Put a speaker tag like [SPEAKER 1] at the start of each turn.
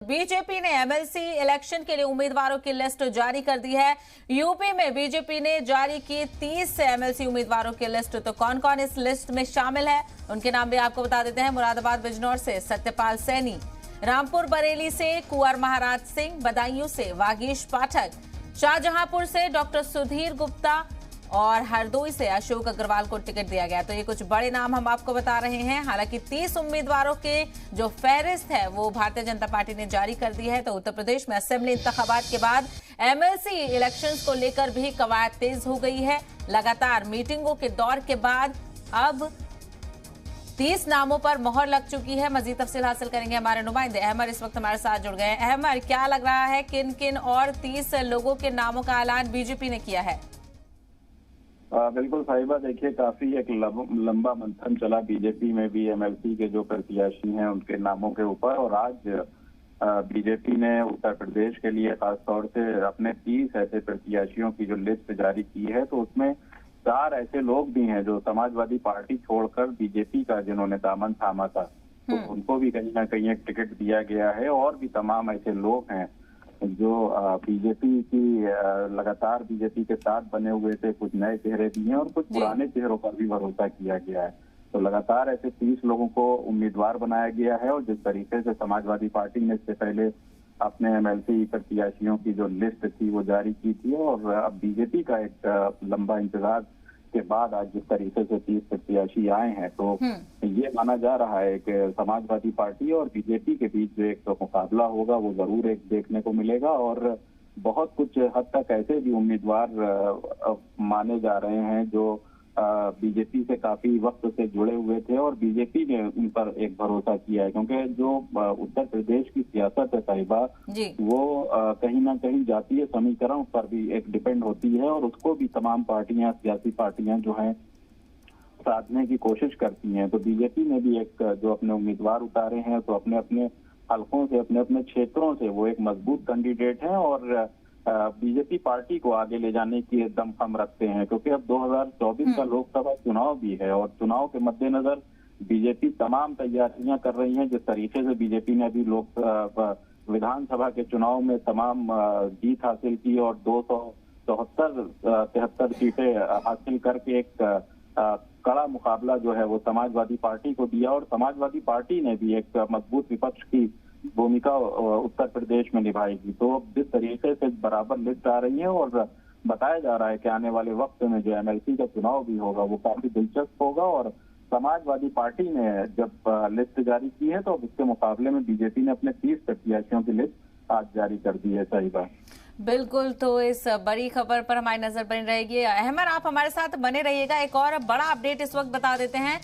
[SPEAKER 1] BJP ने MLC election के लिए उम्मीदवारों की लिस्ट जारी कर दी है। यूपी में बीजेपी ने जारी की 30 एमएलसी उम्मीदवारों की लिस्ट। तो कौन कौन इस लिस्ट में शामिल है, उनके नाम भी आपको बता देते हैं। मुरादाबाद बिजनौर से सत्यपाल सैनी, रामपुर बरेली से कुंवर महाराज सिंह, बदायूं से वागीश पाठक, शाहजहांपुर से डॉक्टर सुधीर गुप्ता और हरदोई से अशोक अग्रवाल को टिकट दिया गया। तो ये कुछ बड़े नाम हम आपको बता रहे हैं। हालांकि 30 उम्मीदवारों के जो फहरिस्त है वो भारतीय जनता पार्टी ने जारी कर दी है। तो उत्तर प्रदेश में असेंबली इंतखाबात के बाद एमएलसी इलेक्शंस को लेकर भी कवायद तेज हो गई है। लगातार मीटिंगों के दौर के बाद अब 30 नामों पर मोहर लग चुकी है। मजीद तफसील हासिल करेंगे हमारे नुमाइंदे अहमद इस वक्त हमारे साथ जुड़ गए हैं। अहमद, क्या लग रहा है, किन किन और 30 लोगों के नामों का ऐलान बीजेपी ने किया है?
[SPEAKER 2] बिल्कुल साहिबा, देखिए काफी एक लंबा मंथन चला बीजेपी में भी एमएलसी के जो प्रत्याशी हैं उनके नामों के ऊपर। और आज बीजेपी ने उत्तर प्रदेश के लिए खासतौर से अपने 30 ऐसे प्रत्याशियों की जो लिस्ट जारी की है, तो उसमें 4 ऐसे लोग भी हैं जो समाजवादी पार्टी छोड़कर बीजेपी का जिन्होंने दामन थामा था, तो उनको भी कहीं ना कहीं एक टिकट दिया गया है। और भी तमाम ऐसे लोग हैं जो बीजेपी की लगातार बीजेपी के साथ बने हुए थे। कुछ नए चेहरे भी हैं और कुछ पुराने चेहरों पर भी भरोसा किया गया है। तो लगातार ऐसे 30 लोगों को उम्मीदवार बनाया गया है। और जिस तरीके से समाजवादी पार्टी ने इससे पहले अपने एमएलसी प्रत्याशियों की जो लिस्ट थी वो जारी की थी, और अब बीजेपी का एक लंबा इंतजार के बाद आज जिस तरीके से 30 प्रत्याशी आए हैं, तो ये माना जा रहा है कि समाजवादी पार्टी और बीजेपी के बीच जो एक मुकाबला होगा वो जरूर एक देखने को मिलेगा। और बहुत कुछ हद तक ऐसे भी उम्मीदवार माने जा रहे हैं जो बीजेपी से काफी वक्त से जुड़े हुए थे और बीजेपी ने उन पर एक भरोसा किया है। क्योंकि जो उत्तर प्रदेश की सियासत है साहिबा, वो कहीं ना कहीं जातीय समीकरण पर भी एक डिपेंड होती है, और उसको भी तमाम पार्टियां, सियासी पार्टियां जो हैं साधने की कोशिश करती हैं। तो बीजेपी ने भी एक जो अपने उम्मीदवार उतारे हैं, तो अपने अपने हलकों से, अपने अपने क्षेत्रों से वो एक मजबूत कैंडिडेट हैं और बीजेपी पार्टी को आगे ले जाने की दमखम रखते हैं। क्योंकि अब 2024 का लोकसभा चुनाव भी है और चुनाव के मद्देनजर बीजेपी तमाम तैयारियां कर रही है। जिस तरीके से बीजेपी ने अभी विधानसभा के चुनाव में तमाम जीत हासिल की और 273 सीटें हासिल करके एक कड़ा मुकाबला जो है वो समाजवादी पार्टी को दिया, और समाजवादी पार्टी ने भी एक मजबूत विपक्ष की भूमिका उत्तर प्रदेश में निभाएगी। तो अब जिस तरीके से बराबर लिस्ट आ रही है और बताया जा रहा है कि आने वाले वक्त में जो एमएलसी का चुनाव भी होगा वो काफी दिलचस्प होगा। और समाजवादी पार्टी ने जब लिस्ट जारी की है, तो अब इसके मुकाबले में बीजेपी ने अपने 30 प्रत्याशियों की लिस्ट आज जारी कर दी है। सही बात,
[SPEAKER 1] बिल्कुल। तो इस बड़ी खबर पर हमारी नजर बनी रहेगी। अहमद, आप हमारे साथ बने रहिएगा। एक और बड़ा अपडेट इस वक्त बता देते हैं।